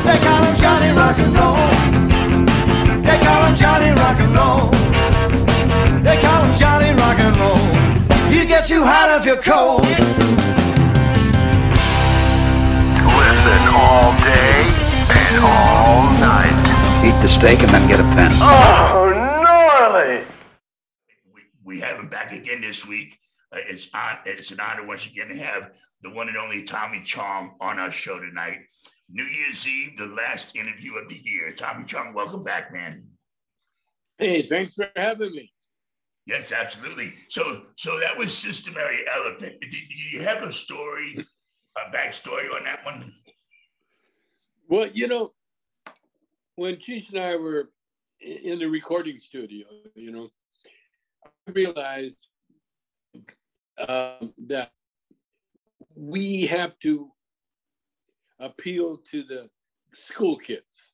They call him Johnny Rock and Roll. They call him Johnny Rock and Roll. They call him Johnny Rock and Roll. He gets you hot if you're cold. Listen all day and all night. Eat the steak and then get a pen. Oh, gnarly! We have him back again this week. It's an honor once again to have the one and only Tommy Chong on our show tonight. New Year's Eve, the last interview of the year. Tommy Chong, welcome back, man. Hey, thanks for having me. Yes, absolutely. So that was Sister Mary Elephant. Do you have a story, a backstory on that one? Well, you know, when Cheech and I were in the recording studio, you know, I realized that we have to appeal to the school kids,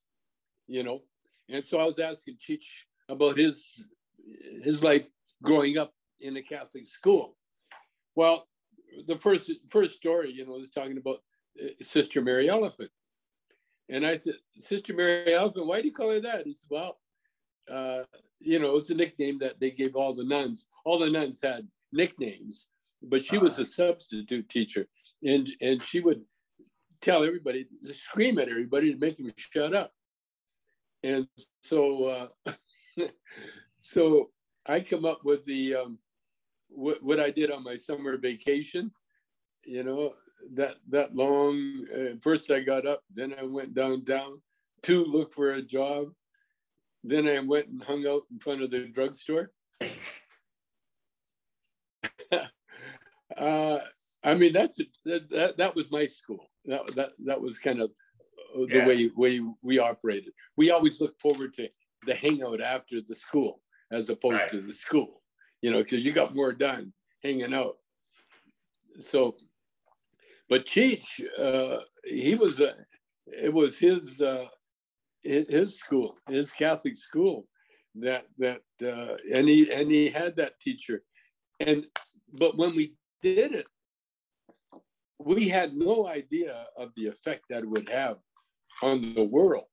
you know. And so I was asking Cheech about his life growing up in a Catholic school. Well, the first story, you know, was talking about Sister Mary Elephant. And I said, Sister Mary Elephant, why do you call her that? He said, well, you know, it's a nickname that they gave all the nuns. All the nuns had nicknames, but she was a substitute teacher. And she would tell everybody, scream at everybody to make them shut up. And so, so I come up with the, what I did on my summer vacation, you know, that long, first I got up, then I went downtown to look for a job. Then I went and hung out in front of the drugstore. I mean, that was my school. That was kind of the way we operated. We always looked forward to the hangout after the school, as opposed to the school, you know, because you got more done hanging out. So, but Cheech, it was his school, his Catholic school, and he had that teacher, but when we did it, we had no idea of the effect that it would have on the world.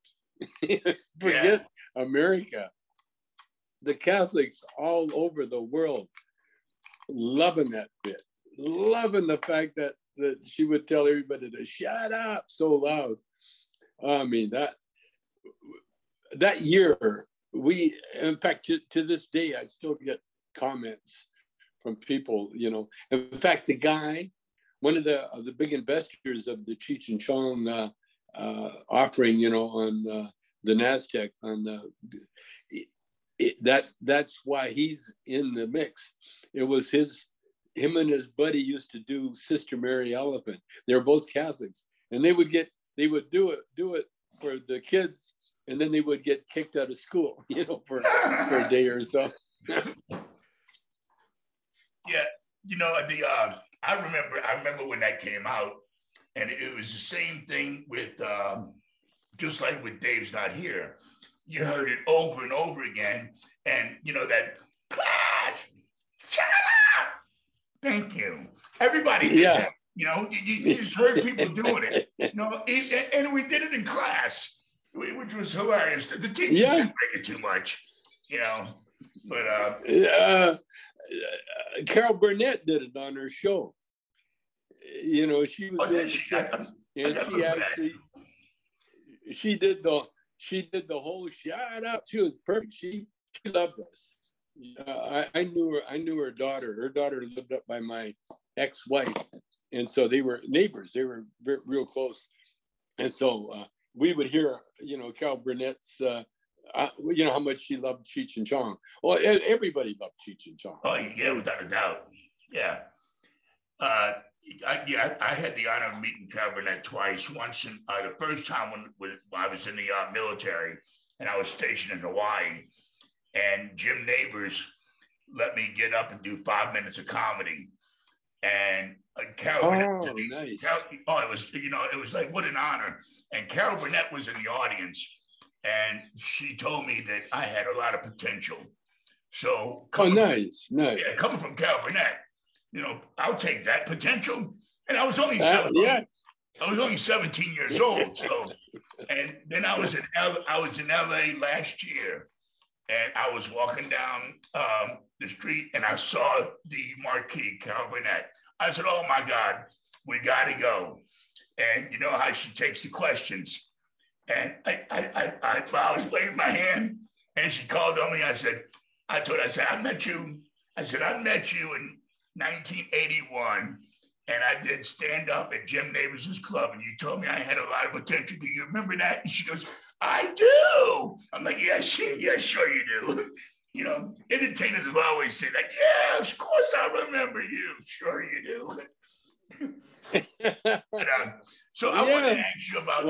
Forget America. The Catholics all over the world loving that bit, loving the fact that she would tell everybody to shut up so loud. I mean, that year, in fact, to this day, I still get comments from people, you know. In fact, the guy, one of the big investors of the Cheech and Chong offering, you know, on the NASDAQ, that's why he's in the mix. It was him and his buddy used to do Sister Mary Elephant. They're both Catholics, and they would do it for the kids, and then they would get kicked out of school, you know, for a day or so. Yeah, you know, I remember when that came out, and it was the same thing with just like with Dave's Not Here. You heard it over and over again, and you know that class, shut up. Thank you. Everybody did that. You know, you just heard people doing it. You know, and we did it in class, which was hilarious. The teachers didn't make it too much, you know. But Carol Burnett did it on her show. You know, she was doing the show, and she did the whole shut up. She was perfect. She loved us. I knew her daughter. Her daughter lived up by my ex-wife, and so they were neighbors. They were real close, and so we would hear, you know, Carol Burnett's, you know, how much she loved Cheech and Chong. Well, everybody loved Cheech and Chong. Oh yeah, without a doubt. Yeah. I had the honor of meeting Carol Burnett twice. Once in the first time when I was in the military and I was stationed in Hawaii, and Jim Neighbors let me get up and do 5 minutes of comedy. And Carol Burnett, nice. It was, you know, it was like, what an honor. And Carol Burnett was in the audience, and she told me that I had a lot of potential. So, nice. Yeah, coming from Carol Burnett, you know, I'll take that potential. And I was only I was only 17 years old. So, and then I was in LA last year, and I was walking down the street, and I saw the marquee, Burnett. I said, "Oh my God, we got to go." And you know how she takes the questions. And I was waving my hand, and she called on me. I told her, I met you. I said, I met you in 1981, and I did stand up at Jim Neighbors' club, and you told me I had a lot of potential. Do you remember that? And she goes, I do. I'm like, yeah, sure you do. You know, entertainers will always say that. Yeah, of course I remember you. Sure you do. But, so I want to ask you about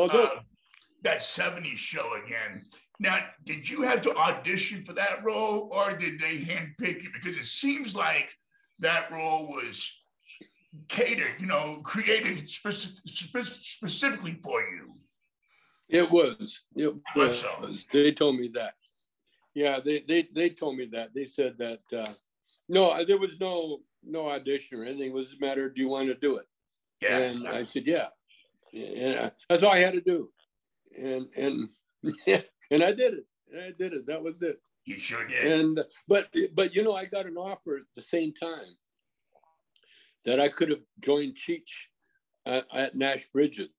that 70s show again. Now, did you have to audition for that role, or did they handpick you? Because it seems like that role was catered, created specifically for you. It was. So. They told me that. Yeah, they told me that. They said that no, there was no audition or anything. It was a matter of, do you want to do it? Yeah. And I said, yeah. And that's all I had to do. And and I did it. That was it. You sure did. And but I got an offer at the same time that I could have joined Cheech at Nash Bridges,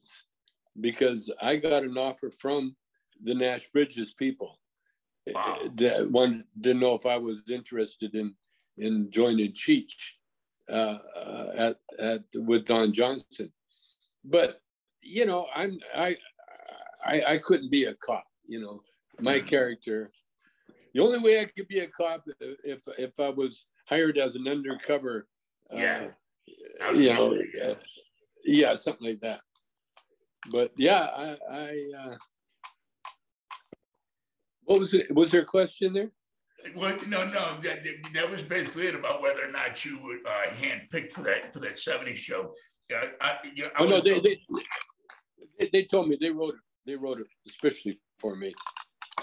because I got an offer from the Nash Bridges people. Wow. That wanted to know if I was interested in joining Cheech with Don Johnson. But I couldn't be a cop. My character. The only way I could be a cop if I was hired as an undercover. Yeah, something like that. But yeah, what was it? Was there a question there? Well, no. That was basically it, about whether or not you were handpicked for that 70s show. They told me they wrote it especially for me.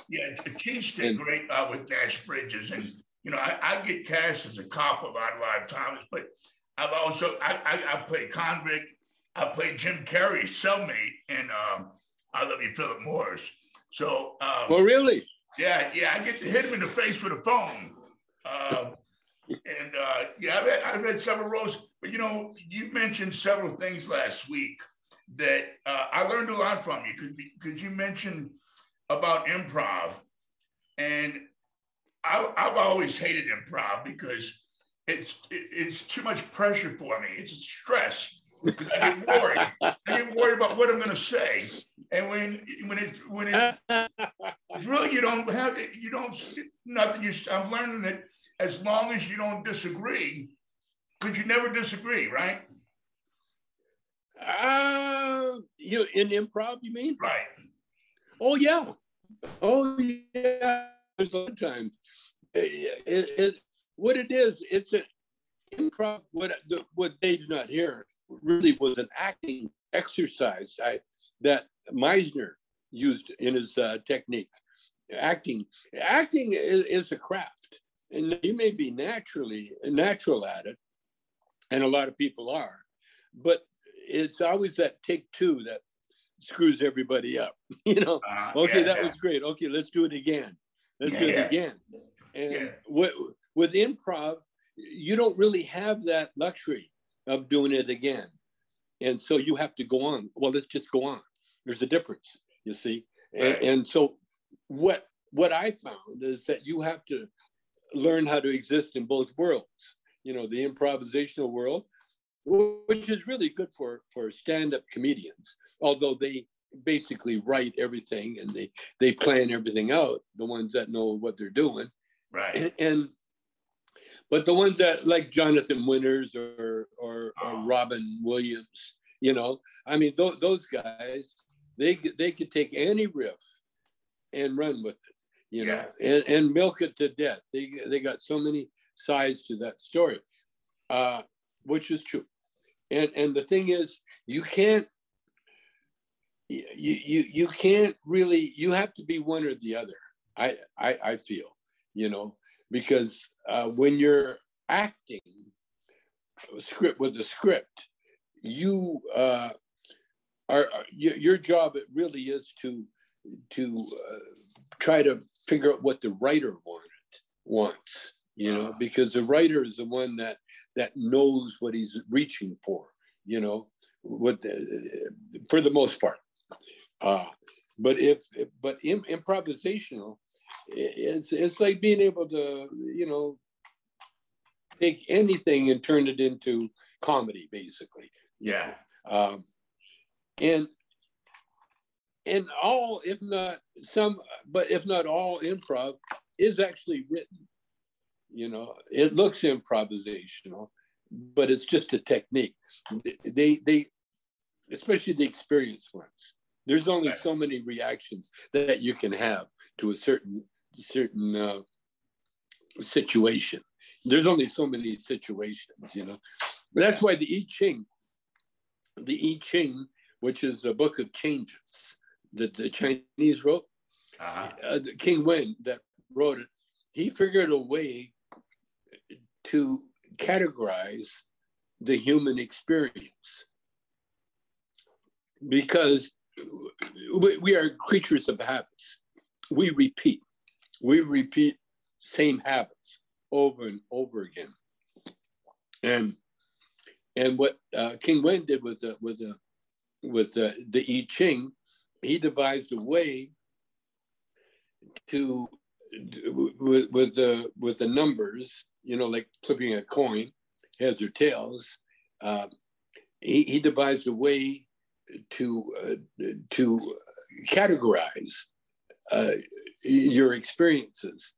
Yeah, Cheech did great with Nash Bridges, and I get cast as a cop a lot of times, but I've also I played convict. I played Jim Carrey's cellmate in I Love You, Philip Morris. So well, really? Yeah, I get to hit him in the face with a phone. I've read several roles, but you mentioned several things last week that I learned a lot from you, because you mentioned about improv, and I've always hated improv because it's too much pressure for me. It's a stress. Because I get worried. I get worried about what I'm going to say, and when it's really, I'm learning that as long as you don't disagree, because you never disagree, right? In improv, you mean? Right. Oh yeah. There's a lot of times. What it is, it's an improv. What Dave's not here really was an acting exercise that Meisner used in his technique. Acting is a craft, and you may be natural at it, and a lot of people are, but it's always that take two that screws everybody up. That was great. Okay, let's do it again. And with improv, you don't really have that luxury of doing it again. And so you have to go on. Well, let's just go on. There's a difference, you see. Right. And so what I found is that you have to learn how to exist in both worlds. The improvisational world, which is really good for stand-up comedians, although they basically write everything and they plan everything out, the ones that know what they're doing. Right. But the ones that, like Jonathan Winters or Robin Williams, those guys, they could take any riff and run with it, and milk it to death. They got so many sides to that story, which is true. And the thing is, you can't really, you have to be one or the other. I feel, because when you're acting with a script, you your job, it really is to try to figure out what the writer wants, you know, because the writer is the one that knows what he's reaching for, you know, for the most part. But improvisational, it's like being able to, you know, take anything and turn it into comedy, basically. Yeah. And all, if not some, but if not all, improv is actually written. You know, it looks improvisational, but it's just a technique. They especially the experienced ones. There's only so many reactions that you can have to a certain situation. There's only so many situations, you know. But that's why the I Ching, which is a book of changes that the Chinese wrote, King Wen that wrote it, he figured a way to categorize the human experience, because we are creatures of habits. We repeat same habits over and over again. And what King Wen did with the I Ching, he devised a way to with the numbers, you know, like flipping a coin, heads or tails. He devised a way to categorize your experiences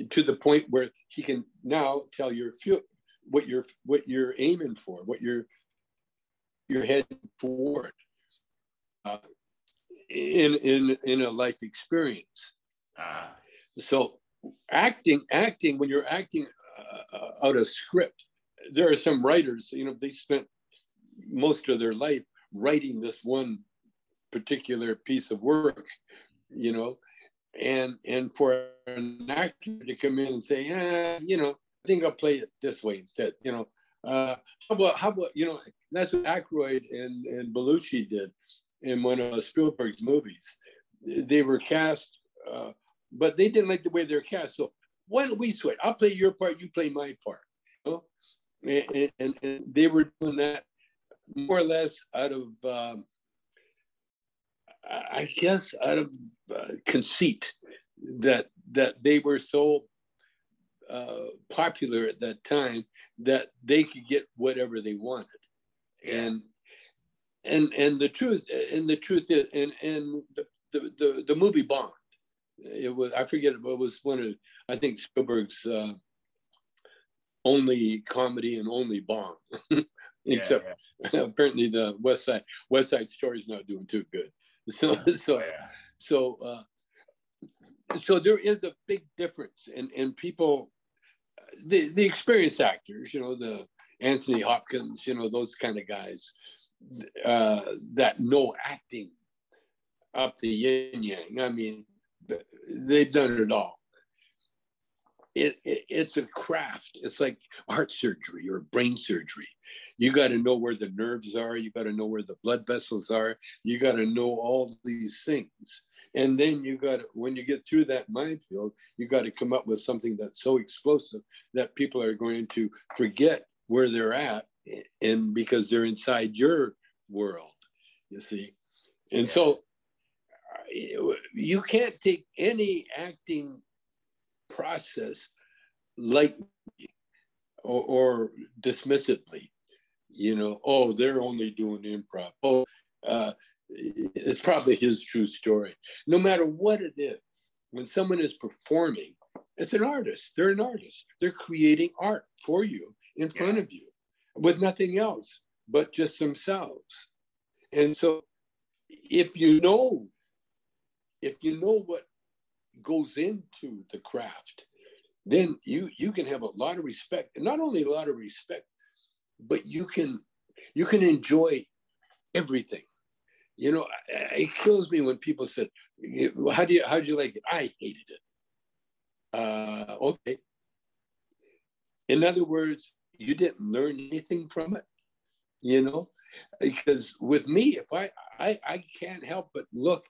to the point where he can now tell what you're aiming for, what you're heading toward in a life experience. So acting, when you're acting out a script, there are some writers, you know, they spent most of their life writing this one particular piece of work, you know, and for an actor to come in and say, you know, I think I'll play it this way instead, you know. How about, you know, that's what Aykroyd and Belushi did in one of Spielberg's movies. They were cast, but they didn't like the way they're cast. So why don't we switch? I'll play your part, you play my part. You know? And they were doing that more or less out of, I guess, out of conceit that they were so popular at that time that they could get whatever they wanted. And the truth is, the movie bombed. It was, I forget, it was one of, I think, Spielberg's only comedy and only bomb. Except apparently the West Side Story is not doing too good. So there is a big difference, and people, the experienced actors, you know, the Anthony Hopkins, you know, those kind of guys that know acting up the yin yang. I mean, they've done it all. It's a craft. It's like heart surgery or brain surgery. You got to know where the nerves are. You got to know where the blood vessels are. You got to know all these things. And then you got to, when you get through that minefield, you got to come up with something that's so explosive that people are going to forget where they're at, and because they're inside your world, you see. And so you can't take any acting process lightly or dismissively. You know, oh, they're only doing improv. Oh, it's probably his true story. No matter what it is, when someone is performing, it's an artist. They're an artist. They're creating art for you in front of you with nothing else but just themselves. And so if you know what goes into the craft, then you can have a lot of respect, and not only a lot of respect, but you can enjoy everything. You know, it kills me when people said, how'd you like it? I hated it. Okay. In other words, you didn't learn anything from it, you know? Because with me, if I can't help but look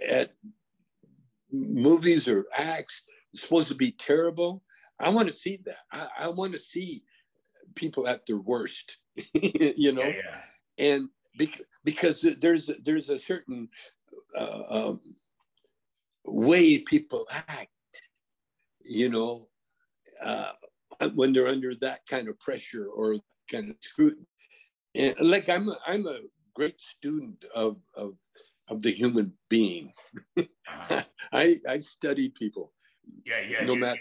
at movies or acts supposed to be terrible. I want to see that. I want to see people at their worst, you know, and because there's a certain way people act, you know, when they're under that kind of pressure or kind of scrutiny. And like I'm a great student of the human being. I study people. No matter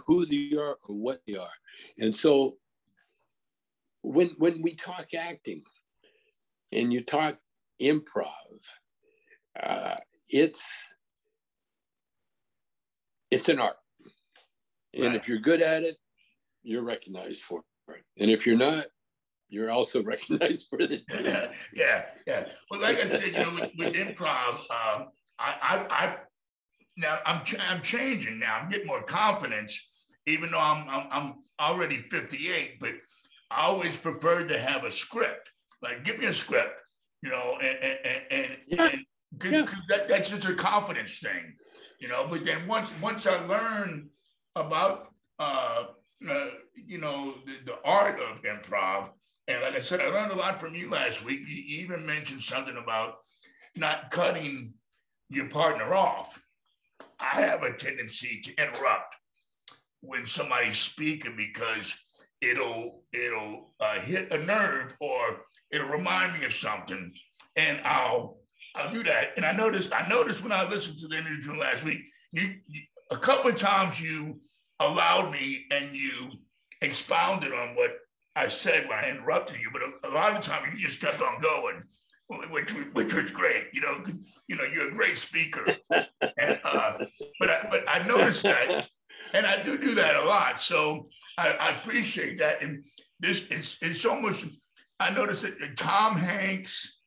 who they are or what they are. And so when we talk acting and you talk improv, it's an art. And if you're good at it, you're recognized for it. And if you're not, you're also recognized for it. Yeah. Well, like I said, you know, with improv, now I'm changing now. I'm getting more confidence, even though I'm already 58. But I always preferred to have a script. Like, give me a script, you know, and that's just a confidence thing, you know. But then once I learn about you know, the art of improv, and like I said, I learned a lot from you last week. You even mentioned something about not cutting your partner off. I have a tendency to interrupt when somebody's speaking because it'll hit a nerve or it'll remind me of something, and I'll do that. And I noticed when I listened to the interview last week, you a couple of times you allowed me and you expounded on what I said when I interrupted you, but a lot of the time you just kept on going, which was great. You know, you're a great speaker, and but I noticed that, and I do that a lot. So I appreciate that. And this is so much. I noticed that Tom Hanks,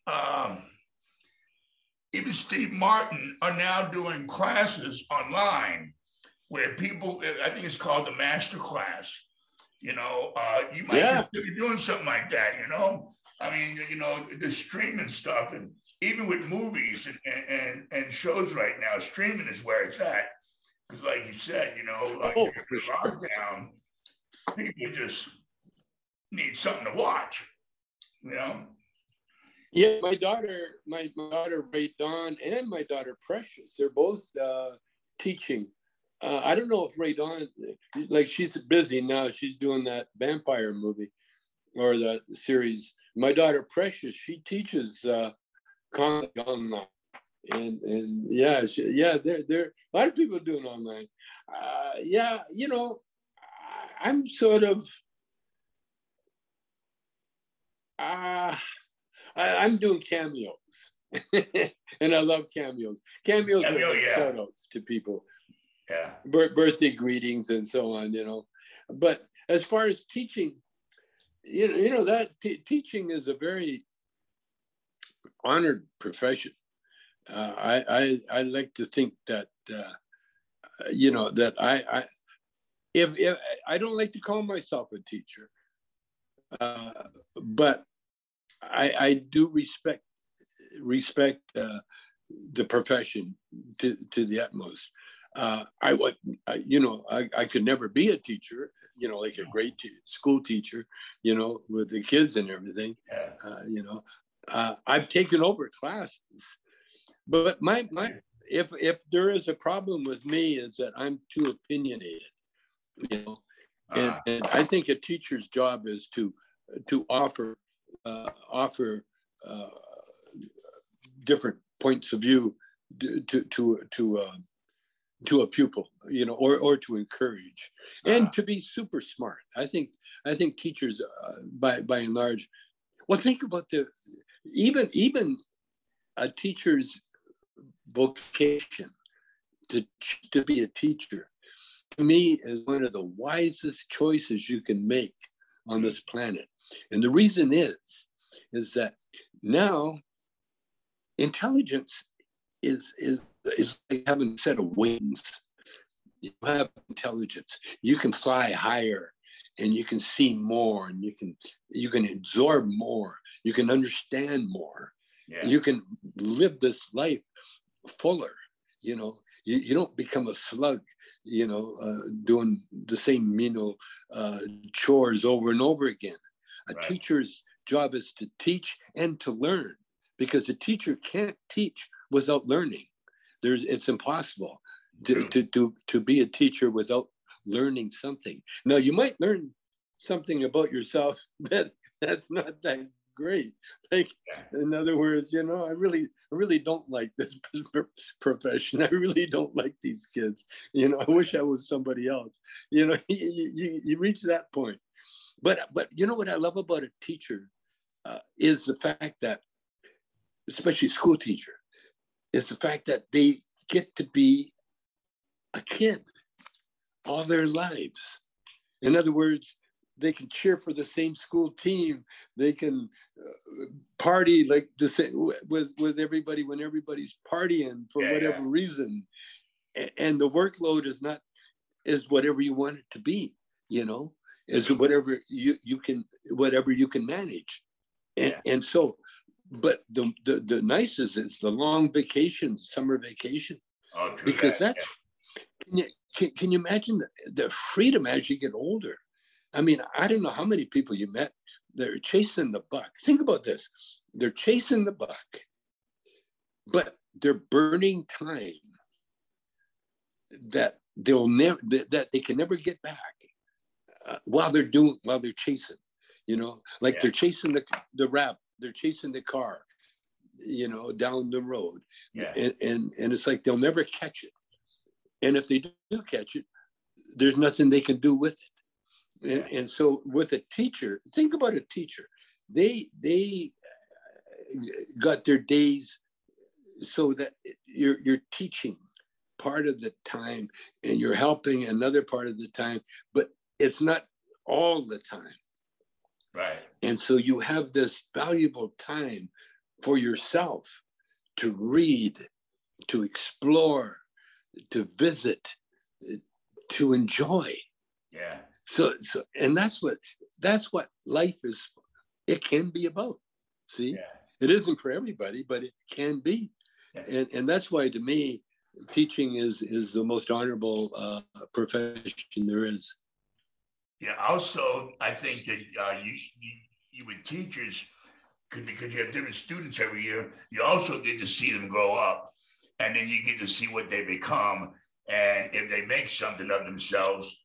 even Steve Martin are now doing classes online where people, I think it's called the master class. You know, you might consider doing something like that, you know? I mean, you know, the streaming stuff, and even with movies and shows right now, streaming is where it's at. Because like you said, you know, like lockdown, people just need something to watch, you know? Yeah, my daughter Ray Dawn and my daughter Precious, they're both teaching. I don't know if Ray Dawn, like she's busy now. She's doing that vampire movie or that series. My daughter Precious, she teaches comedy online, and there a lot of people doing online. You know, I'm sort of. I'm doing cameos, and I love cameos. Cameos are like shout outs to people. Yeah. Birthday greetings and so on, you know. But as far as teaching, you know that teaching is a very honored profession. I like to think that you know that if I don't like to call myself a teacher, but I do respect the profession to the utmost. I could never be a teacher, you know, like a great school teacher, you know, with the kids and everything. You know, I've taken over classes, but if there is a problem with me is that I'm too opinionated, you know, and I think a teacher's job is to offer different points of view to a pupil, you know, or to encourage, and to be super smart. I think teachers, by and large, well, think about even a teacher's vocation to be a teacher. To me, is one of the wisest choices you can make on this planet, and the reason is that now intelligence is like having a set of wings. You have intelligence. You can fly higher, and you can see more, and you can absorb more. You can understand more, Yeah. You can live this life fuller, you know. You don't become a slug, you know, doing the same, you know, chores over and over again. A Right. teacher's job is to teach and to learn, because a teacher can't teach without learning. It's impossible to be a teacher without learning something. Now, you might learn something about yourself that's not that great. Like, in other words, you know, I really don't like this profession. I really don't like these kids. You know, I wish I was somebody else. You know, you reach that point. But you know what I love about a teacher is the fact that, especially school teacher, is the fact that they get to be a kid all their lives. In other words, they can cheer for the same school team. They can party like the same with everybody when everybody's partying for whatever reason. And the workload is whatever you want it to be, you know, is whatever you can manage. And so, but the nicest is the long vacation, summer vacation, because that's, can you imagine the freedom as you get older? I mean, I don't know how many people you met. They're chasing the buck. Think about this. They're chasing the buck, but they're burning time that that they can never get back while they're chasing, you know, like they're chasing the rabbit, they're chasing the car, you know, down the road. And it's like they'll never catch it. And if they do catch it, there's nothing they can do with it. And so with a teacher, think about a teacher. They got their days so that you're teaching part of the time and you're helping another part of the time, but it's not all the time. Right. And so you have this valuable time for yourself to read, to explore, to visit, to enjoy. Yeah. So and that's what life is. It can be about. See, it isn't for everybody, but it can be. And that's why, to me, teaching is the most honorable profession there is. Yeah. Also, I think that you with teachers, because you have different students every year, you also get to see them grow up, and then you get to see what they become, and if they make something of themselves,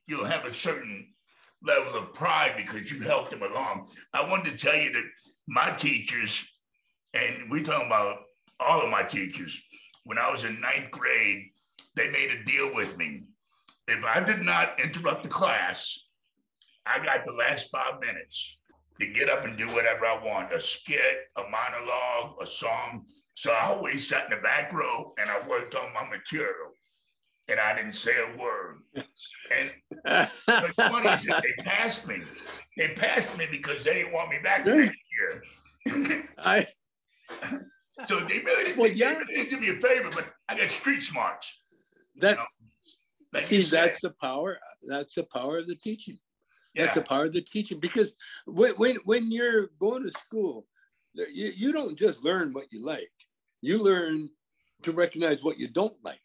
you'll have a certain level of pride because you helped them along. I wanted to tell you that my teachers, and we're talking about all of my teachers, when I was in 9th grade, they made a deal with me. If I did not interrupt the class, I got the last 5 minutes to get up and do whatever I want, a skit, a monologue, a song. So I always sat in the back row and I worked on my material. And I didn't say a word. And what's funny is that they passed me. They passed me because they didn't want me back the next year. So they really didn't do me a favor, but I got street smarts. That's the power. That's the power of the teaching. That's the power of the teaching, because when you're going to school, you don't just learn what you like. You learn to recognize what you don't like.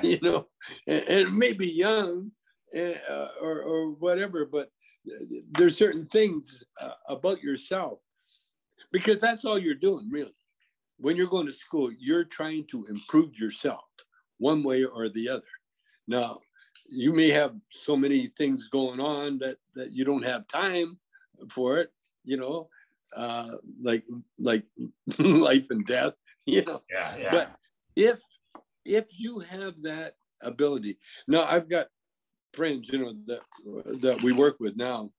You know, and it may be young or whatever, but there's certain things about yourself, because that's all you're doing, really. When you're going to school, you're trying to improve yourself one way or the other. Now, you may have so many things going on that you don't have time for it, you know, like life and death, you know. But if you have that ability, now I've got friends, you know, that we work with now.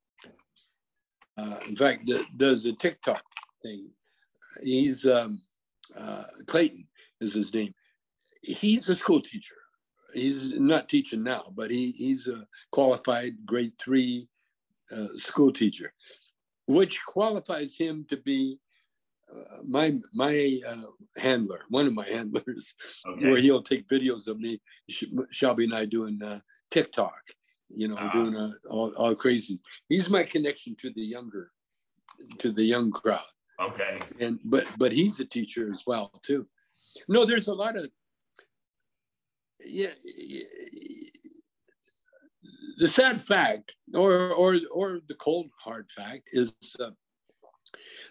In fact, does the TikTok thing. He's Clayton is his name. He's a school teacher. He's not teaching now, but he's a qualified grade 3 school teacher, which qualifies him to be my handler, one of my handlers, where he'll take videos of me, Shelby and I doing TikTok, you know, doing all crazy. He's my connection to the young crowd. Okay. And but he's a teacher as well too. No, there's a lot of the sad fact, or the cold hard fact, is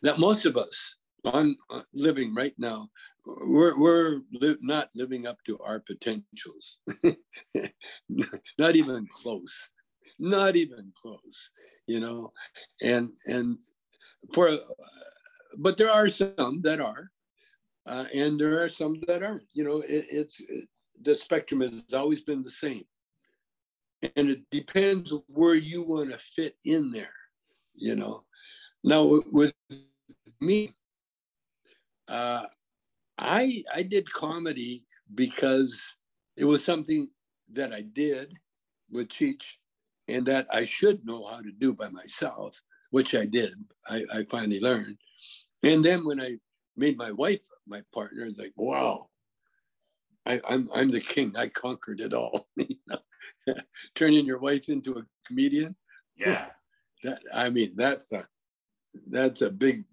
that most of us living right now, we're not living up to our potentials. Not even close. Not even close. You know, and but there are some that are, and there are some that aren't. You know, the spectrum has always been the same. And it depends where you want to fit in there, you know. Now with me, I did comedy because it was something that I did with Cheech and that I should know how to do by myself, which I did. I finally learned. And then when I made my wife my partner, like, wow, I'm the king. I conquered it all. You know? Turning your wife into a comedian. Yeah. That's a big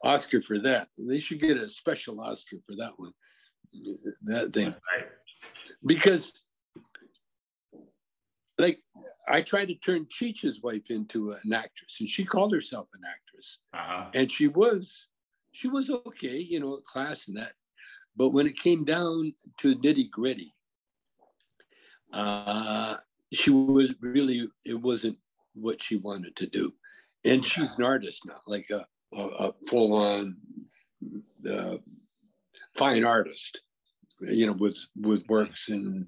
Oscar for that. They should get a special Oscar for that one. That thing. Right. Because like I tried to turn Cheech's wife into an actress, and she called herself an actress. And she was okay, you know, class and that. But when it came down to nitty gritty, she was really, it wasn't what she wanted to do. And she's an artist now, like a full-on fine artist, you know, with works in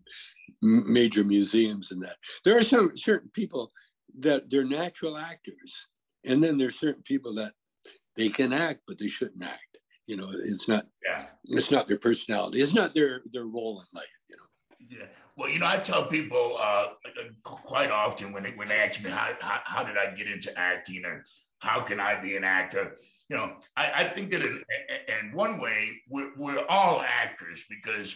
major museums and that. There are some certain people that they're natural actors, and then there's certain people that they can act, but they shouldn't act. You know, it's not their personality. It's not their role in life, you know. Yeah. Well, you know, I tell people quite often when they ask me how did I get into acting or how can I be an actor? You know, I think that in one way we're all actors because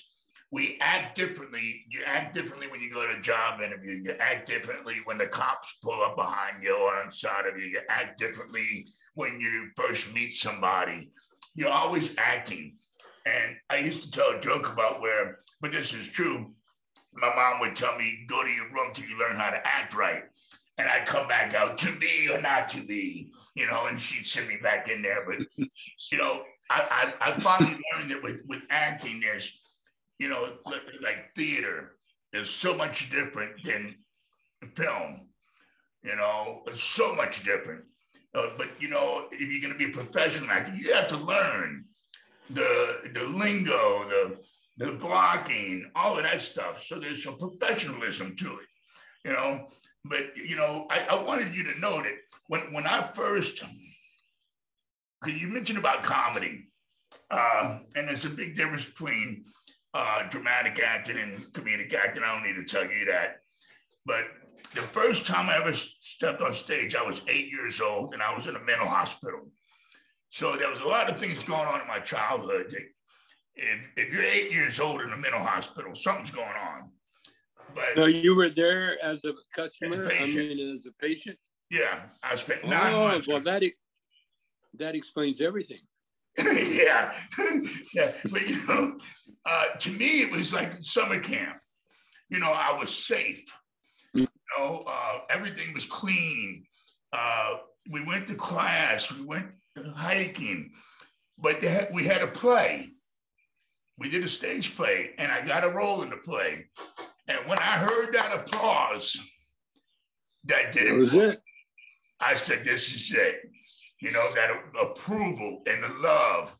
we act differently. You act differently when you go to a job interview. You act differently when the cops pull up behind you or on side of you. You act differently when you first meet somebody. You're always acting. And I used to tell a joke about but this is true. My mom would tell me, go to your room till you learn how to act right. And I'd come back out, to be or not to be, you know, and she'd send me back in there. But, you know, I finally learned that with acting, there's, you know, like theater is so much different than film, you know, it's so much different. But, you know, if you're going to be a professional actor, you have to learn the lingo, the blocking, all of that stuff. So there's some professionalism to it, you know. But, you know, I wanted you to know that when I first, because you mentioned about comedy, and there's a big difference between dramatic acting and comedic acting. I don't need to tell you that. But the first time I ever stepped on stage, I was 8 years old and I was in a mental hospital. So there was a lot of things going on in my childhood. If you're 8 years old in a mental hospital, something's going on. But so you were there as a customer? I mean, as a patient? Yeah, I spent 9 months. Well, that explains everything. Yeah. But, you know, to me, it was like summer camp. You know, I was safe. You know, everything was clean. We went to class. We went hiking. But we had a play. We did a stage play, and I got a role in the play. And when I heard that applause, that did it. That was it. I said, this is it. You know, that approval and the love.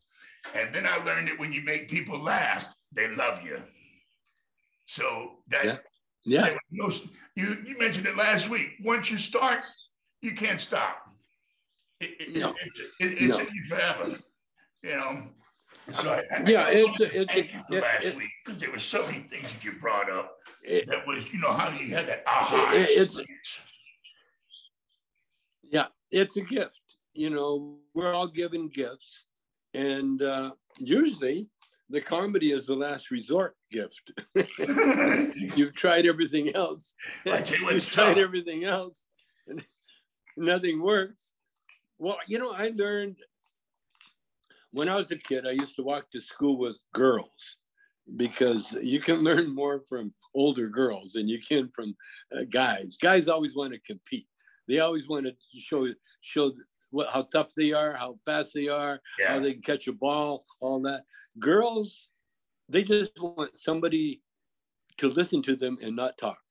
And then I learned that when you make people laugh, they love you. So that, yeah. You mentioned it last week. Once you start, you can't stop. It's in you forever, you know. So thank you for last week, because there were so many things that you brought up that was, you know, how you had that aha experience. It's a gift. You know, we're all given gifts, and usually the comedy is the last resort gift. You've tried everything else. You've tried everything else, and nothing works. Well, you know, I learned when I was a kid, I used to walk to school with girls because you can learn more from older girls than you can from guys. Guys always want to compete. They always want to show how tough they are, how fast they are, how they can catch a ball, all that. Girls, they just want somebody to listen to them and not talk.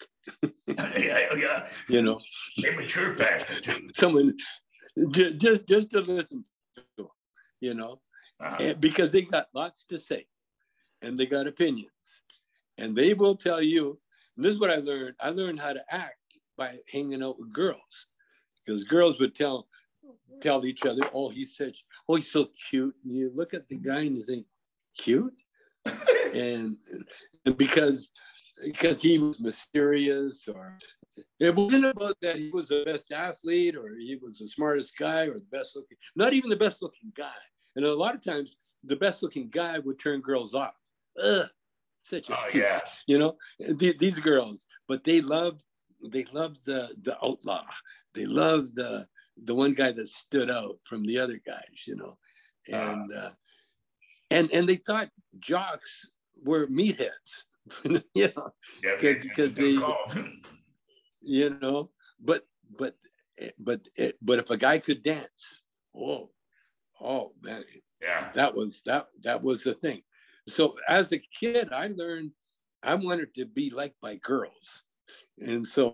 Yeah. You know, They mature faster too. Someone just to listen to them, you know, because they got lots to say and they got opinions and they will tell you. And this is what I learned. I learned how to act by hanging out with girls, because girls would tell each other, oh, he's so cute. And you look at the guy and you think, cute? and because he was mysterious, or it wasn't about that he was the best athlete or he was the smartest guy or the best looking, not even the best looking guy. And a lot of times the best looking guy would turn girls off. Ugh, such a cute, you know, these girls, but they loved the outlaw. They loved the one guy that stood out from the other guys, you know, and they thought jocks were meatheads. You know, because they, you know, but if a guy could dance, oh man, that was the thing. So as a kid, I learned I wanted to be liked by girls, and so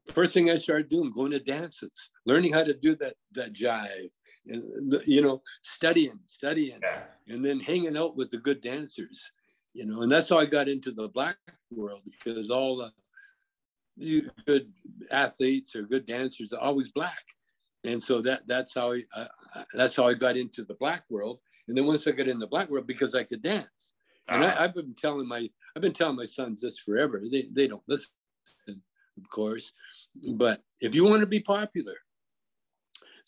first thing I started doing, going to dances, learning how to do that jive, and you know, studying, and then hanging out with the good dancers. You know, and that's how I got into the black world, because all the good athletes or good dancers are always black, and so that's how I got into the black world. And then once I got in the black world, because I could dance, and I've been telling my sons this forever. They don't listen, of course, but if you want to be popular,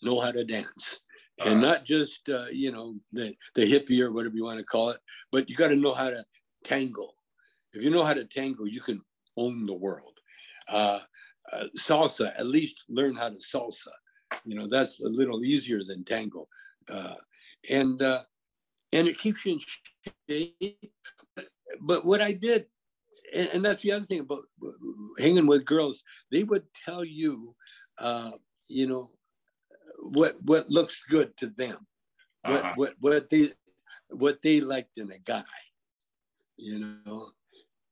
know how to dance. And not just, you know, the hippie or whatever you want to call it, but you got to know how to tango. If you know how to tango, you can own the world. Salsa, at least learn how to salsa. You know, that's a little easier than tango. And it keeps you in shape. But what I did, and that's the other thing about hanging with girls, they would tell you, you know, what looks good to them, what they liked in a guy, you know,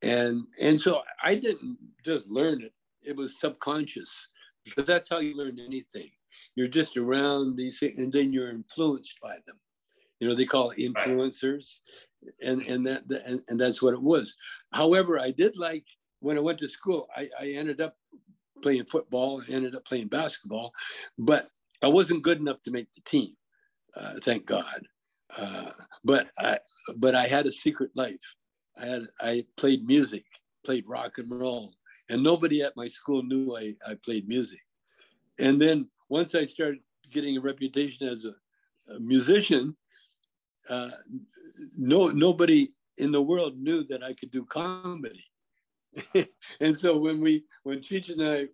and so I didn't just learn it; it was subconscious, because that's how you learn anything. You're just around these things, and then you're influenced by them. You know, they call it influencers, and that's what it was. However, I did like, when I went to school, I ended up playing football, I ended up playing basketball, but I wasn't good enough to make the team, thank God. But I had a secret life. I played music, played rock and roll, and nobody at my school knew I played music. And then once I started getting a reputation as a musician, nobody in the world knew that I could do comedy. And so when Cheech and I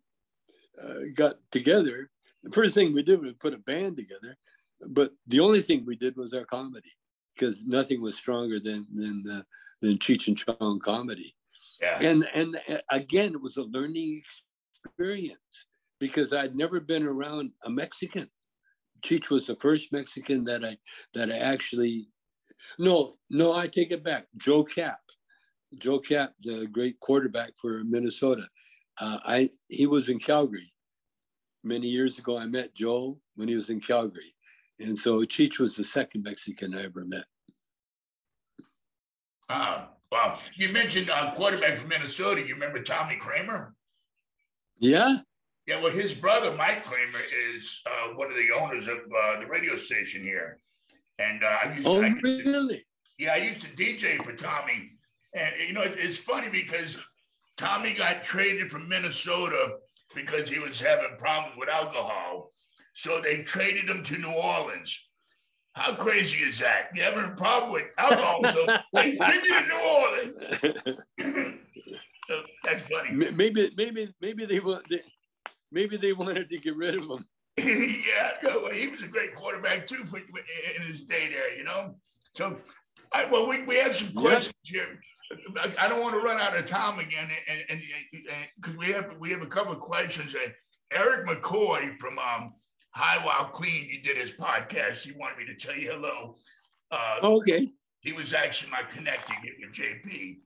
got together, the first thing we did was put a band together, but the only thing we did was our comedy, because nothing was stronger than Cheech and Chong comedy. Yeah. And again, it was a learning experience, because I'd never been around a Mexican. Cheech was the first Mexican that I actually, no, I take it back. Joe Cap, the great quarterback for Minnesota. He was in Calgary. Many years ago, I met Joe when he was in Calgary. And so Cheech was the second Mexican I ever met. Wow. You mentioned quarterback from Minnesota. You remember Tommy Kramer? Yeah. Yeah, well, his brother, Mike Kramer, is one of the owners of the radio station here. And I used to DJ for Tommy. And, you know, it's funny because Tommy got traded from Minnesota because he was having problems with alcohol. So they traded him to New Orleans. How crazy is that? You having a problem with alcohol, so they send you to New Orleans. So that's funny. Maybe they wanted to get rid of him. Yeah, well, he was a great quarterback too in his day there, you know. So, we have some questions here. I don't want to run out of time again, and because we have a couple of questions. Eric McCoy from High Wild Clean, he did his podcast. He wanted me to tell you hello. Okay. He was actually my connecting with JP.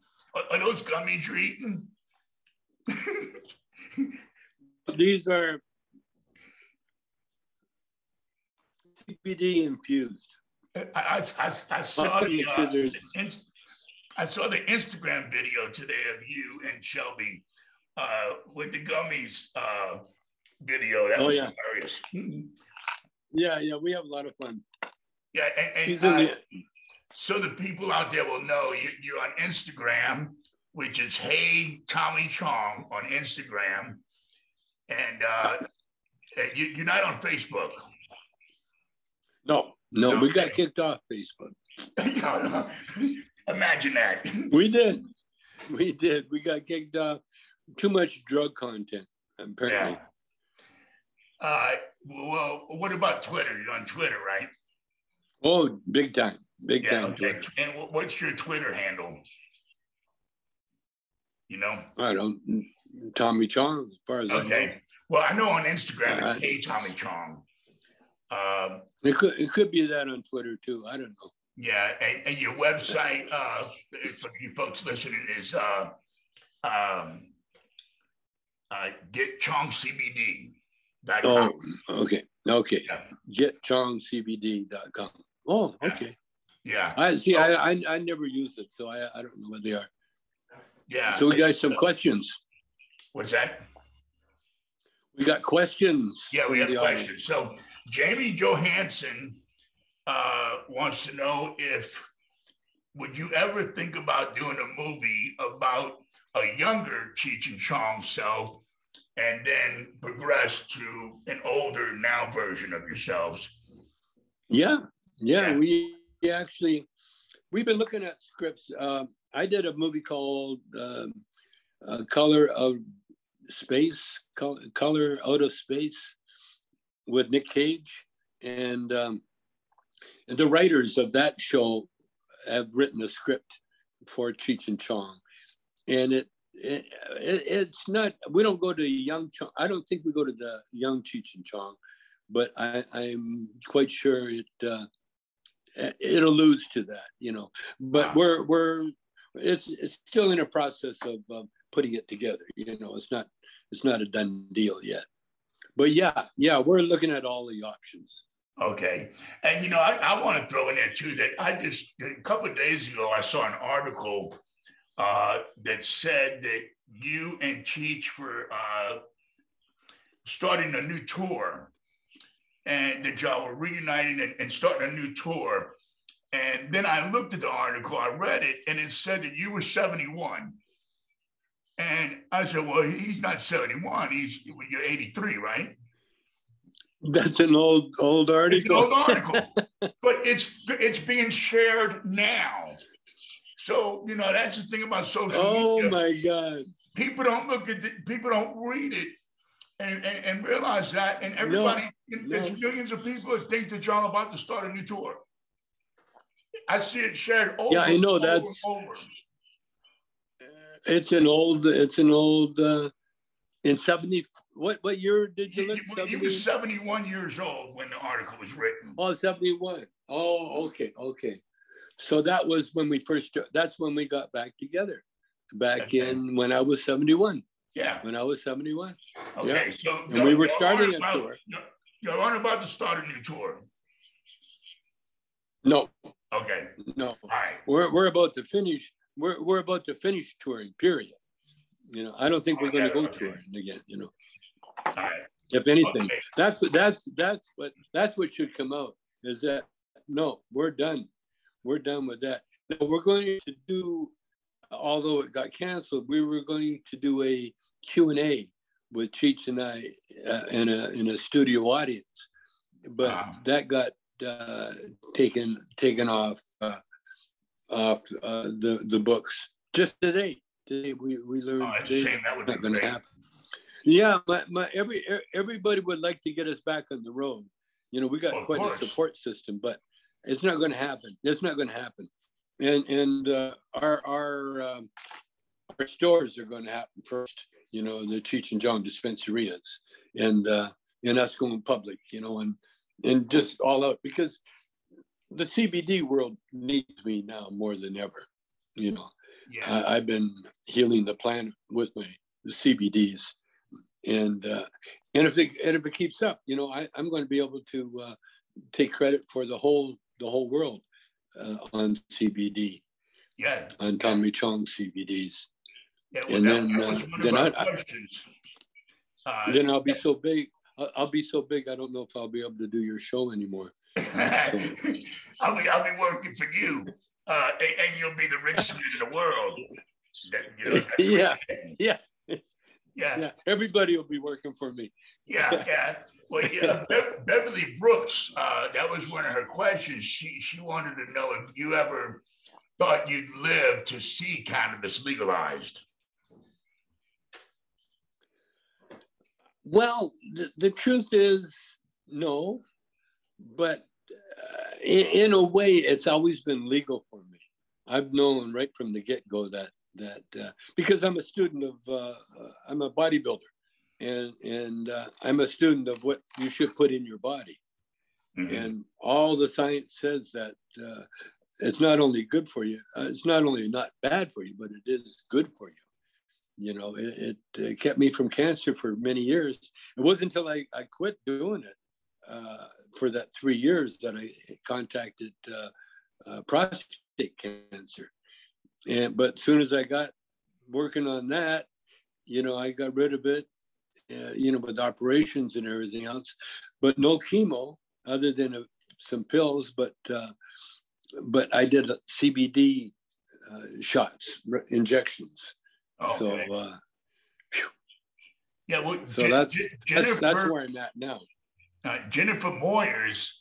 Are those gummies you're eating? These are CBD infused. I saw I saw the Instagram video today of you and Shelby with the gummies video. That was hilarious. Yeah, we have a lot of fun. Yeah, and so the people out there will know you're on Instagram, which is Hey Tommy Chong on Instagram, and you're not on Facebook. No, we got kicked off Facebook. Imagine that. We did. We got kicked off. Too much drug content, apparently. Yeah. Well, what about Twitter? You're on Twitter, right? Oh, big time. Big time. Okay. Twitter. And what's your Twitter handle? You know? I don't. Tommy Chong, as far as I know. Well, I know on Instagram it's Hey Tommy Chong. It could be that on Twitter too. I don't know. Yeah, and your website for you folks listening is getchongcbd.com. Oh, okay. Yeah. Getchongcbd.com. Oh, okay. Yeah. I never use it, so I don't know what they are. Yeah. So we got some questions. What's that? We got questions. Yeah, we have questions. So Jamie Johansson wants to know would you ever think about doing a movie about a younger Cheech and Chong self and then progress to an older now version of yourselves? Yeah. We've been looking at scripts. I did a movie called Color Out of Space with Nick Cage, and the writers of that show have written a script for Cheech and Chong, and it's not. We don't go to young Chong. I don't think we go to the young Cheech and Chong, but I'm quite sure it alludes to that, you know. But it's still in a process of putting it together. You know, it's not a done deal yet. But yeah, we're looking at all the options. Okay. And, you know, I want to throw in there, too, that a couple of days ago, I saw an article that said that you and Cheech were starting a new tour, and that y'all were reuniting and starting a new tour. And then I looked at the article, I read it, and it said that you were 71. And I said, well, he's not 71. You're 83, right? That's an old article. It's an old article, but it's being shared now. So, you know, that's the thing about social media. Oh my God! People don't look at it. People don't read it and realize that. And everybody, there's millions of people that think that y'all about to start a new tour. I see it shared over. Yeah, I know over. It's an old. In 70. What year did you look? He was 71 years old when the article was written. Oh, 71. Oh, okay. So that was when we that's when we got back together. When I was 71. Yeah. When I was 71. Okay. Yeah. So and we were starting a tour. You aren't about to start a new tour. No. Okay. No. All right. We're about to finish. We're about to finish touring, period. You know, I don't think we're going to go touring again, you know. All right. If anything, that's what should come out is that, no, we're done. We're done with that. Now, we're going to do, although it got canceled, we were going to do a Q&A with Cheech and I in a studio audience, but that got taken off the books just today. Today we learned it's a shame. That would be not going to happen. Yeah, everybody would like to get us back on the road. You know, we got quite a support system, but it's not going to happen. It's not going to happen. And our stores are going to happen first. You know, the Cheech and Chong dispensarias, and us going public. You know, and just all out, because the CBD world needs me now more than ever. You know, yeah. I've been healing the planet with the CBDs, and if it keeps up, you know, I'm going to be able to take credit for the whole world on CBD. Yeah. On Tommy Chong CBDs. Yeah. Well, then then I'll be so big. I'll be so big. I don't know if I'll be able to do your show anymore. So. I'll be working for you, and you'll be the richest man in the world. Yeah. Everybody will be working for me. Yeah. Well, yeah. Beverly Brooks. That was one of her questions. She wanted to know if you ever thought you'd live to see cannabis legalized. Well, the truth is no, but in a way, it's always been legal for me. I've known right from the get-go that because I'm a student of, I'm a bodybuilder, and I'm a student of what you should put in your body. Mm-hmm. And all the science says that it's not only good for you, it's not only not bad for you, but it is good for you. You know, it kept me from cancer for many years. It wasn't until I quit doing it for that 3 years that I contacted prostate cancer. But as soon as I got working on that, you know, I got rid of it, you know, with operations and everything else, but no chemo other than some pills. But I did CBD shots, injections. Okay. So, yeah, well, so that's where I'm at now. Jennifer Moyers,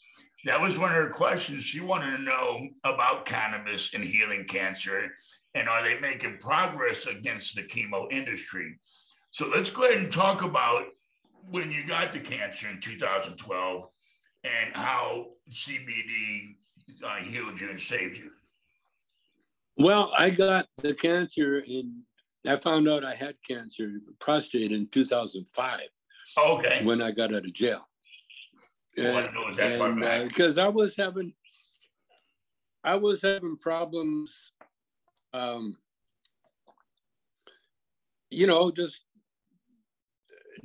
that was one of her questions. She wanted to know about cannabis and healing cancer, and are they making progress against the chemo industry? So let's go ahead and talk about when you got the cancer in 2012 and how CBD healed you and saved you. Well, I got the cancer I found out I had cancer, prostate, in 2005. Okay. When I got out of jail. Well, I don't know, is that far back? Because I was having problems, you know, just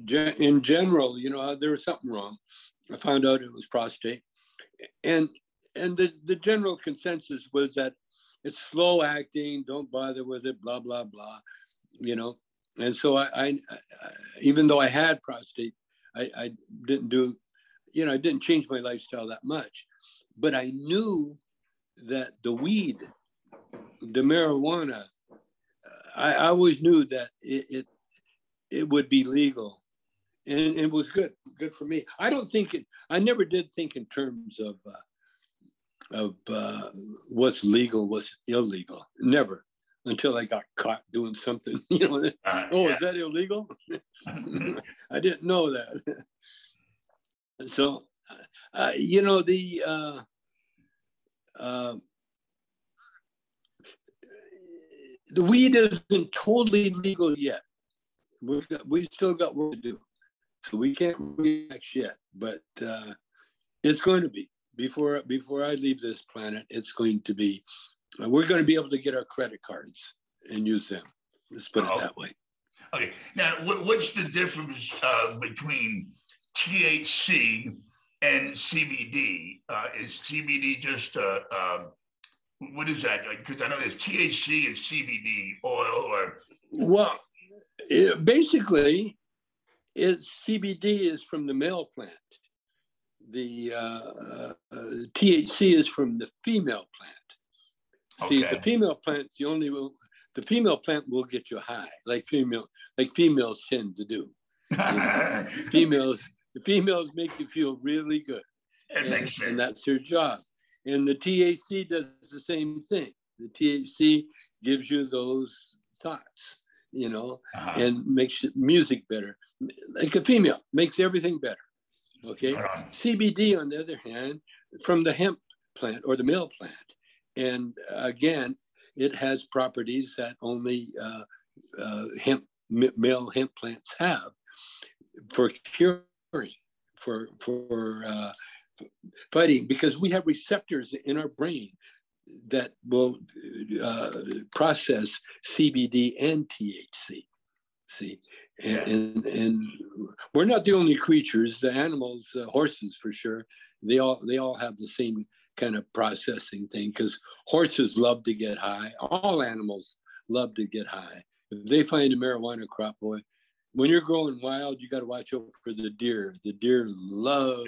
in general, you know, there was something wrong. I found out it was prostate. And the general consensus was that it's slow acting, don't bother with it, blah, blah, blah, you know. And so I even though I had prostate, I didn't do, you know, I didn't change my lifestyle that much. But I knew that the weed, the marijuana, I always knew that it would be legal. And it was good for me. I never did think in terms of what's legal, what's illegal. Never, until I got caught doing something. You know, is that illegal? I didn't know that. So, you know, the weed isn't totally legal yet. We still got work to do. So we can't relax yet, but it's going to be before I leave this planet. It's going to be. We're going to be able to get our credit cards and use them. Let's put it that way. Okay. Now, what's the difference between THC and CBD? Is CBD just what is that? Because I know there's THC and CBD oil, or well, basically. CBD is from the male plant. The THC is from the female plant. See, the female plant's the female plant will get you high, like females tend to do. You know? The females make you feel really good. Makes sense. And that's their job. And the THC does the same thing. The THC gives you those thoughts, you know, and makes music better. like a female, makes everything better. Okay. Right. CBD, on the other hand, from the hemp plant or the male plant. And again, it has properties that only male hemp plants have for curing, for fighting, because we have receptors in our brain that will process CBD and THC. See, and we're not the only creatures. The animals, horses for sure, they all have the same kind of processing thing, because horses love to get high. All animals love to get high. If they find a marijuana crop, boy, when you're growing wild, you got to watch out for the deer. The deer love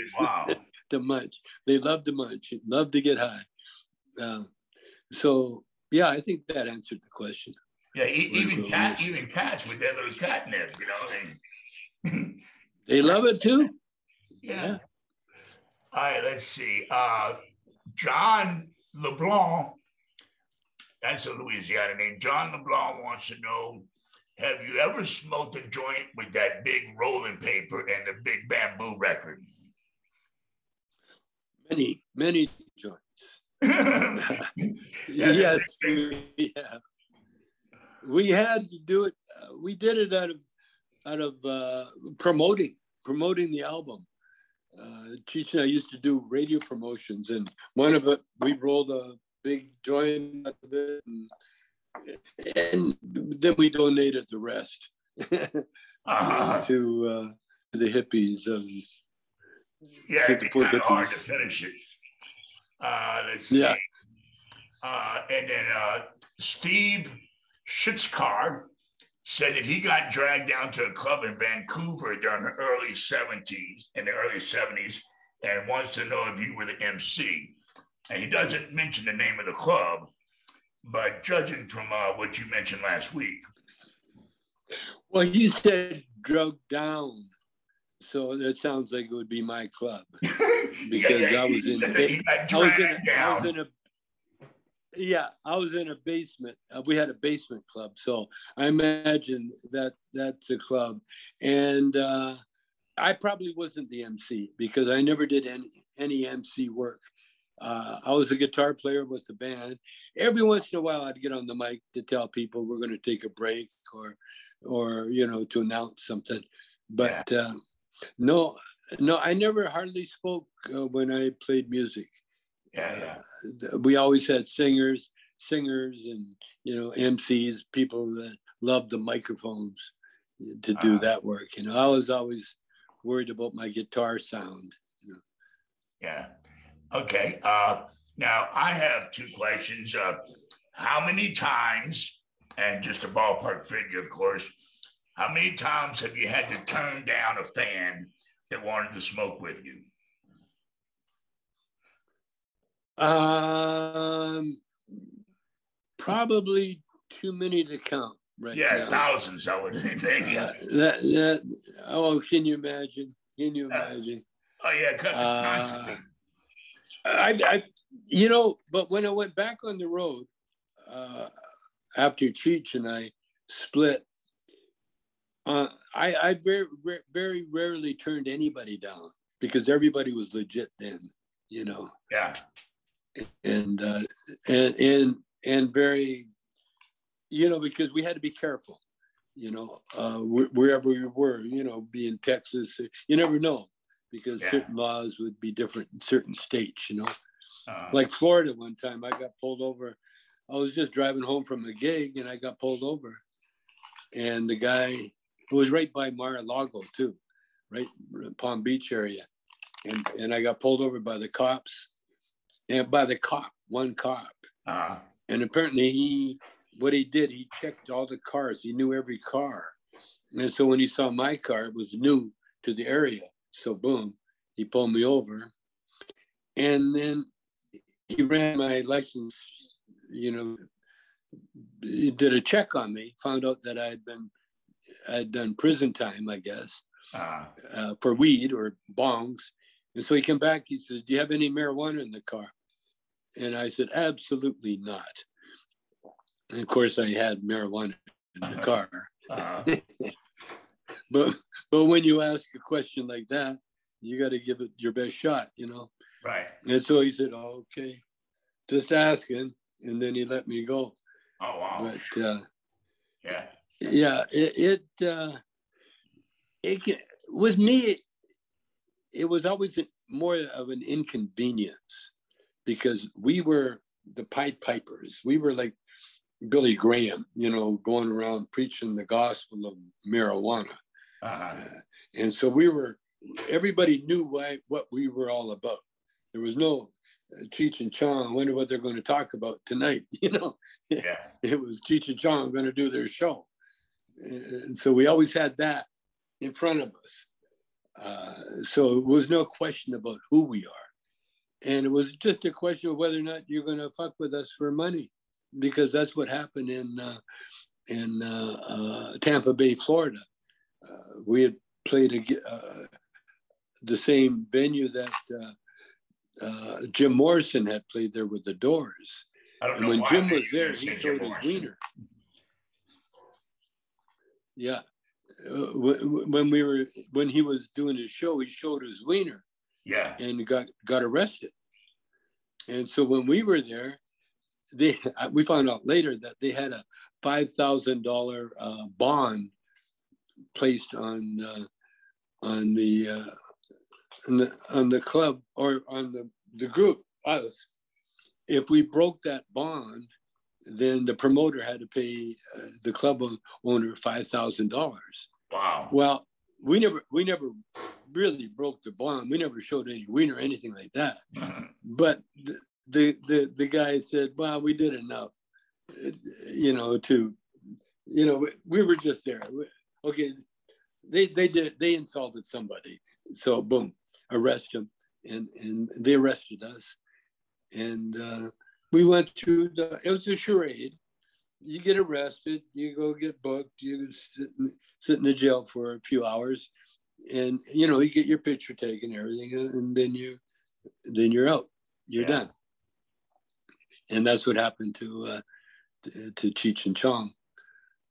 to munch. They love to munch, love to get high. So yeah, I think that answered the question. Yeah, even cats with their little catnip, you know. They love it too. Yeah. All right, let's see. John LeBlanc, that's a Louisiana name. John LeBlanc wants to know, have you ever smoked a joint with that big rolling paper and the big bamboo record? Many joints. Yes, we had to do it. We did it out of promoting the album. Cheech and I used to do radio promotions, and one of it, we rolled a big joint out of it, and then we donated the rest to the hippies. The poor hippies. Hard to finish it. Let's see. Yeah. And then Steve Schitzkar said that he got dragged down to a club in Vancouver during the early 70s, and wants to know if you were the MC. And he doesn't mention the name of the club, but judging from what you mentioned last week. Well, you said drugged down, so that sounds like it would be my club, because I was in a basement. We had a basement club, so I imagine that's a club. And I probably wasn't the MC, because I never did any MC work. I was a guitar player with the band. Every once in a while, I'd get on the mic to tell people we're going to take a break, or to announce something. But no, I never hardly spoke when I played music. We always had singers and MCs, people that loved the microphones to do that work. I was always worried about my guitar sound. Yeah. Okay. Now I have two questions. How many times, and just a ballpark figure, of course, how many times have you had to turn down a fan that wanted to smoke with you? Probably too many to count right now. Yeah, thousands, I would think. Can you imagine? Oh yeah, constantly. But when I went back on the road, after Cheech and I split, I very, very rarely turned anybody down, because everybody was legit then, Yeah. And very, because we had to be careful, wherever we were, be in Texas, you never know, because certain laws would be different in certain states, like Florida. One time I got pulled over. I was just driving home from a gig, and I got pulled over, and the guy, it was right by Mar-a-Lago too, right, Palm Beach area, and I got pulled over by the cops, and by one cop. And apparently what he did, he checked all the cars. He knew every car. And so when he saw my car, it was new to the area. So boom, he pulled me over. And then he ran my license, he did a check on me, found out that I'd done prison time, I guess, for weed or bongs. And so he came back, he says, do you have any marijuana in the car? And I said, absolutely not. And of course I had marijuana in the car. But when you ask a question like that, you got to give it your best shot, you know. Right. And so he said, oh, okay, just asking. And then he let me go. Oh, wow. But yeah, it with me, it was always more of an inconvenience because we were the Pied Pipers. We were like Billy Graham, you know, going around preaching the gospel of marijuana. And so everybody knew what we were all about. There was no Cheech and Chong, I wonder what they're going to talk about tonight, you know. Yeah. It was Cheech and Chong going to do their show. And so we always had that in front of us. So it was no question about who we are. And it was just a question of whether or not you're going to fuck with us for money, because that's what happened in Tampa Bay, Florida. We had played the same venue that Jim Morrison had played there with the Doors. I don't and know when why Jim was there, he showed his Morrison. wiener. Yeah. When he was doing his show, he showed his wiener. Yeah. And got arrested. And so when we were there, we found out later that they had a $5,000 bond placed on the club, or on the group, us. If we broke that bond, then the promoter had to pay the club owner $5,000. Wow. Well, we never really broke the bond. We never showed any wiener or anything like that. But the guy said, "Well, we did enough, you know, we were just there. Okay, they insulted somebody, so boom, arrest them, and they arrested us, and we went through it was a charade. You get arrested, you go get booked, you sit in the jail for a few hours, and you know, you get your picture taken and everything, and then you're out, you're done. And that's what happened to Cheech and Chong.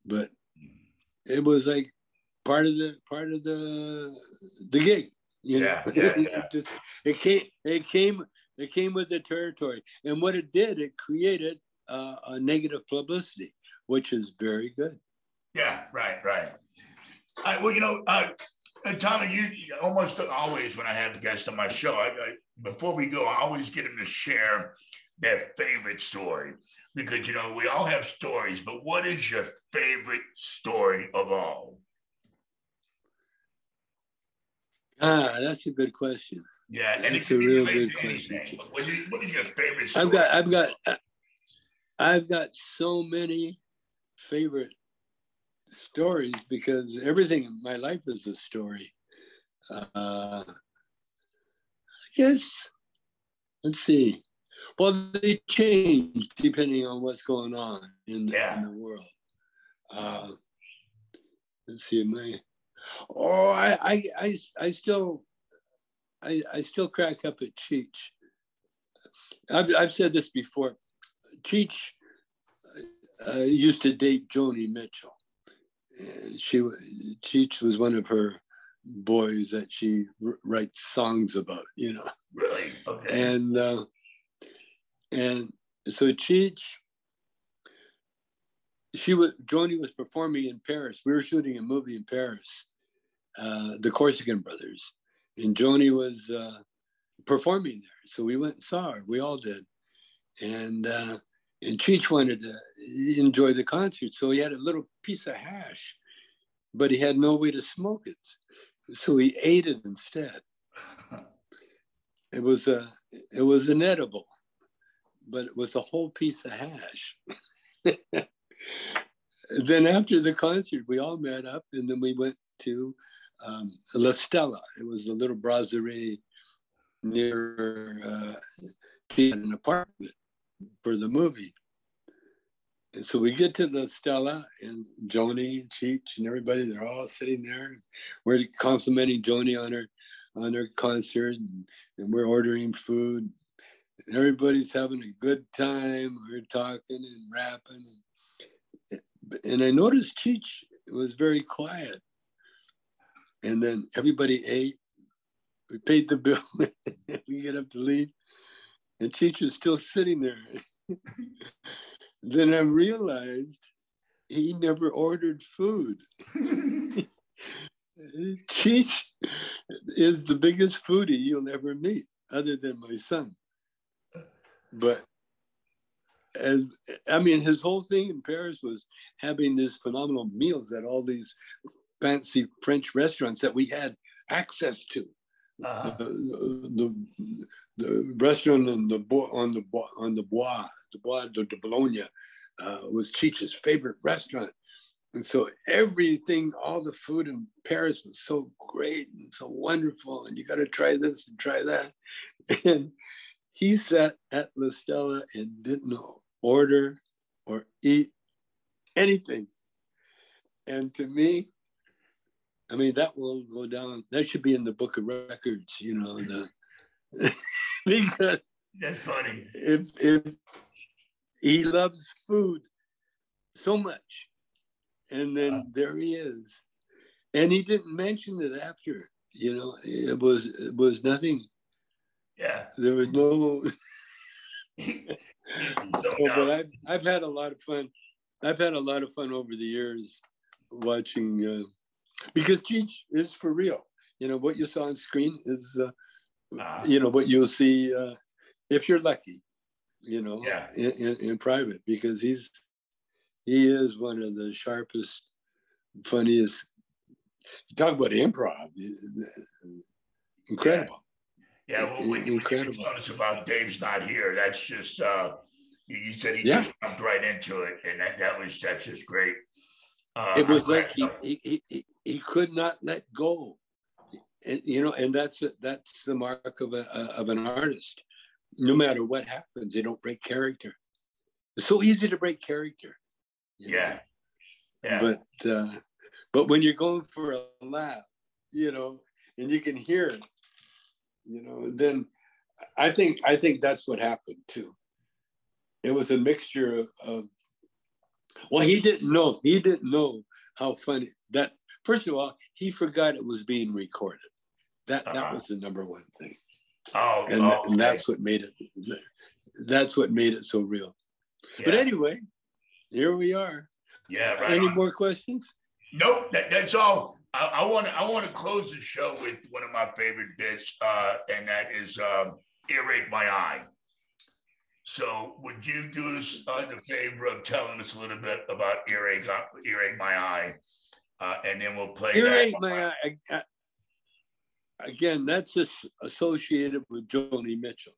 But it was like part of the gig, you know. It came with the territory, and what it did, it created a negative publicity, which is very good. Yeah, right. Well, you know, Tommy, you almost always, when I have guests on my show, before we go, I always get them to share their favorite story, because, you know, we all have stories, but what is your favorite story of all? That's a good question. Yeah, and it's a real good question. What is your favorite story? I've got so many favorite stories, because everything in my life is a story. I guess, let's see. Well, they change depending on what's going on in the world. Let's see, I still crack up at Cheech. I've said this before. Cheech used to date Joni Mitchell. Cheech was one of her boys that she writes songs about, you know. Really? Okay. And so Cheech, Joni was performing in Paris. We were shooting a movie in Paris, the Corsican Brothers, and Joni was performing there. So we went and saw her. We all did, and Cheech wanted to enjoy the concert, so he had a little piece of hash, but he had no way to smoke it, so he ate it instead. It was an edible, but it was a whole piece of hash. Then after the concert, we all met up, and then we went to La Stella. It was a little brasserie near an apartment for the movie. And so we get to La Stella, and Joni and Cheech and everybody, they're all sitting there. We're complimenting Joni on her concert, and we're ordering food. And everybody's having a good time. We're talking and rapping. And I noticed Cheech was very quiet. And then everybody ate. We paid the bill. We get up to leave. The teacher's still sitting there. Then I realized he never ordered food. Cheech is the biggest foodie you'll ever meet, other than my son. But his whole thing in Paris was having these phenomenal meals at all these fancy French restaurants that we had access to. The restaurant on the Bois de Boulogne was Cheech's favorite restaurant. And so everything, all the food in Paris was so great and so wonderful. And you got to try this and try that. And he sat at La Stella and didn't order or eat anything. And to me, that will go down. That should be in the book of records, because that's funny. If he loves food so much, and then there he is, and he didn't mention it after. It was nothing. Yeah, there was no. But I've had a lot of fun. I've had a lot of fun over the years watching. Because Cheech is for real. What you saw on screen is, what you'll see if you're lucky, in private, because he is one of the sharpest, funniest. Talk about improv, incredible. Yeah, well, when you tell us about Dave's Not Here, that's just, you said he just jumped right into it, and that's just great. It was like he could not let go, and that's the mark of an artist. No matter what happens, they don't break character. It's so easy to break character. Yeah. But when you're going for a laugh, and you can hear it, then I think that's what happened too. It was a mixture of. Well, he didn't know how funny that. First of all, he forgot it was being recorded. That was the number one thing. And that's what made it. That's what made it so real. Yeah. But anyway, here we are. Yeah. Right. Any more questions? Nope. That's all. I want to close the show with one of my favorite bits, and that is "Earache My Eye." So would you do us the favor of telling us a little bit about Earache My Eye, and then we'll play Earache My Eye. Again, that's just associated with Joni Mitchell,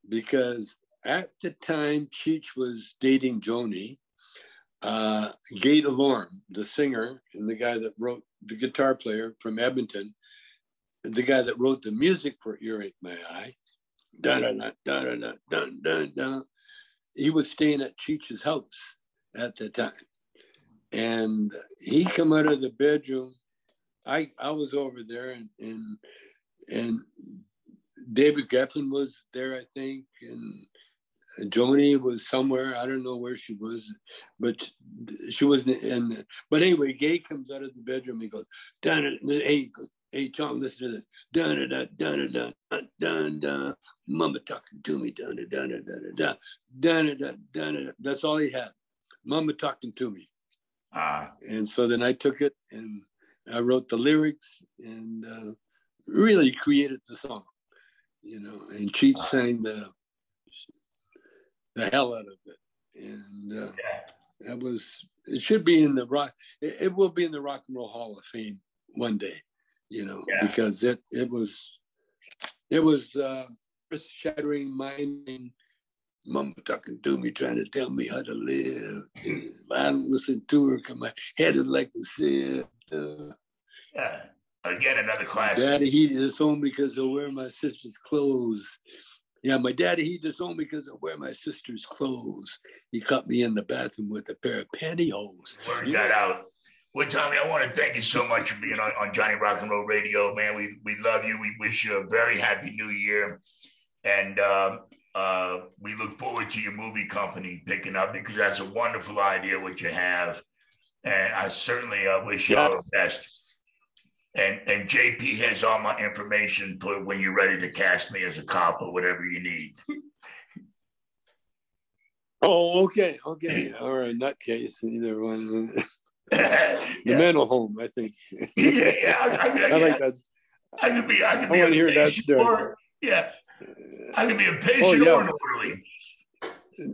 because at the time Cheech was dating Joni, Gay DeLorme, the singer and the guy that wrote, the guitar player from Edmonton, the guy that wrote the music for Earache My Eye, he was staying at Cheech's house at the time. And he come out of the bedroom. I was over there, and David Geffen was there, I think, and Joni was somewhere. I don't know where she was, but she wasn't in. But anyway, Gay comes out of the bedroom. He goes, hey, Chong, listen to this. Dun dun dun dun dun dun dun. Mama talking to me. Dun dun dun dun dun dun dun dun. That's all he had. Mama talking to me. And so then I took it and I wrote the lyrics and really created the song, And Cheech sang the hell out of it, and that was. It should be in the rock. It will be in the Rock and Roll Hall of Fame one day. Because it was shattering, minding. Mama talking to me, trying to tell me how to live. If I don't listen to her, come my head is like the sieve. Again, another classic. Daddy, he disowned me because I wear my sister's clothes. Yeah, my daddy, he disowned me because I wear my sister's clothes. He caught me in the bathroom with a pair of pantyhose. Word got out. Well, Tommy, I want to thank you so much for being on Johnny Rock and Roll Radio, man. We love you. We wish you a very happy new year. And we look forward to your movie company picking up, because that's a wonderful idea what you have. And I certainly wish you all the best. And JP has all my information for when you're ready to cast me as a cop or whatever you need. Oh, okay. All right, in that case, either one. The mental home, I think. I like that. I could be. I want to hear that story. I could be a patient or an orderly.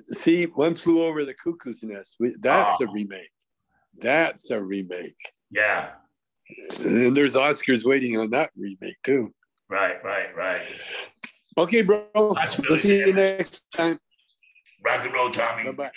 See, One Flew Over the Cuckoo's Nest. That's a remake. That's a remake. Yeah. And there's Oscars waiting on that remake too. Right. Okay, bro. We'll see you next time. Rock and roll, Tommy. Bye-bye.